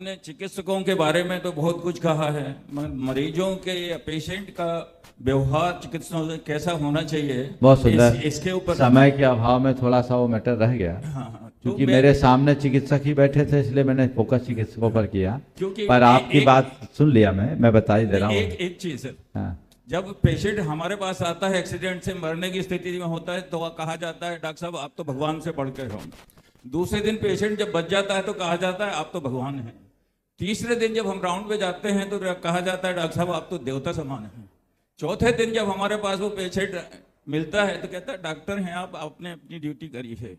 ने चिकित्सकों के बारे में तो बहुत कुछ कहा है, मगर मरीजों के या पेशेंट का व्यवहार चिकित्सकों से कैसा होना चाहिए, बहुत सुंदर। इसके ऊपर समय के अभाव में थोड़ा सा वो मैटर रह गया, हाँ, क्योंकि मेरे सामने चिकित्सक ही बैठे थे, इसलिए मैंने फोकस चिकित्सकों पर किया। क्योंकि पर आपकी बात सुन लिया, मैं बता ही दे रहा हूँ। एक चीज सर, हाँ। जब पेशेंट हमारे पास आता है एक्सीडेंट से मरने की स्थिति में होता है तो कहा जाता है डॉक्टर साहब आप तो भगवान से बढ़ कर हो। दूसरे दिन पेशेंट जब बच जाता है तो कहा जाता है आप तो भगवान हैं। तीसरे दिन जब हम राउंड पे जाते हैं तो कहा जाता है डॉक्टर साहब आप तो देवता समान हैं। चौथे दिन जब हमारे पास वो पेशेंट मिलता है तो कहता है डॉक्टर हैं आप, आपने अपनी ड्यूटी करी है।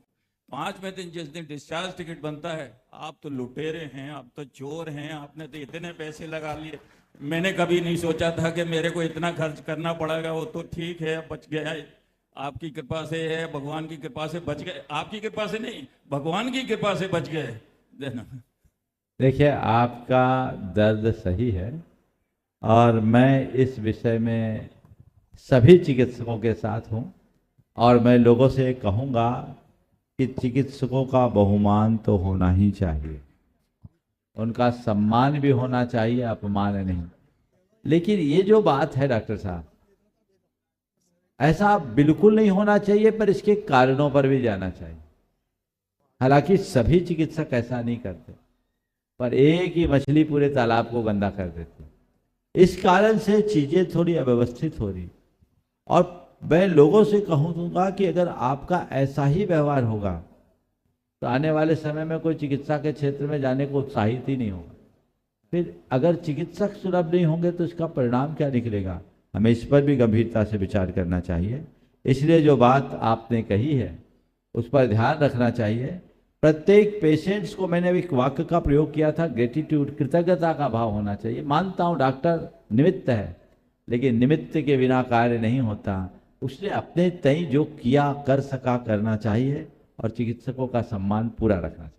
पांचवें दिन जिस दिन डिस्चार्ज टिकट बनता है आप तो लुटेरे हैं, आप तो चोर हैं, आपने तो इतने पैसे लगा लिए, मैंने कभी नहीं सोचा था कि मेरे को इतना खर्च करना पड़ेगा, वो तो ठीक है बच गया, आपकी कृपा से है, भगवान की कृपा से बच गए। आपकी कृपा से नहीं, भगवान की कृपा से बच गए। देखिए, आपका दर्द सही है और मैं इस विषय में सभी चिकित्सकों के साथ हूं, और मैं लोगों से कहूंगा कि चिकित्सकों का बहुमान तो होना ही चाहिए, उनका सम्मान भी होना चाहिए, अपमान नहीं। लेकिन ये जो बात है डॉक्टर साहब, ऐसा बिल्कुल नहीं होना चाहिए, पर इसके कारणों पर भी जाना चाहिए। हालांकि सभी चिकित्सक ऐसा नहीं करते, पर एक ही मछली पूरे तालाब को गंदा कर देती। इस कारण से चीजें थोड़ी अव्यवस्थित हो रही, और मैं लोगों से कहूँगा कि अगर आपका ऐसा ही व्यवहार होगा तो आने वाले समय में कोई चिकित्सा के क्षेत्र में जाने को उत्साहित ही नहीं होगा। फिर अगर चिकित्सक सुलभ नहीं होंगे तो इसका परिणाम क्या निकलेगा, हमें इस पर भी गंभीरता से विचार करना चाहिए। इसलिए जो बात आपने कही है उस पर ध्यान रखना चाहिए। प्रत्येक पेशेंट्स को, मैंने एक वाक्य का प्रयोग किया था, ग्रेटिट्यूड, कृतज्ञता का भाव होना चाहिए। मानता हूँ डॉक्टर निमित्त है, लेकिन निमित्त के बिना कार्य नहीं होता। उसने अपने तय जो किया कर सका करना चाहिए, और चिकित्सकों का सम्मान पूरा रखना चाहिए।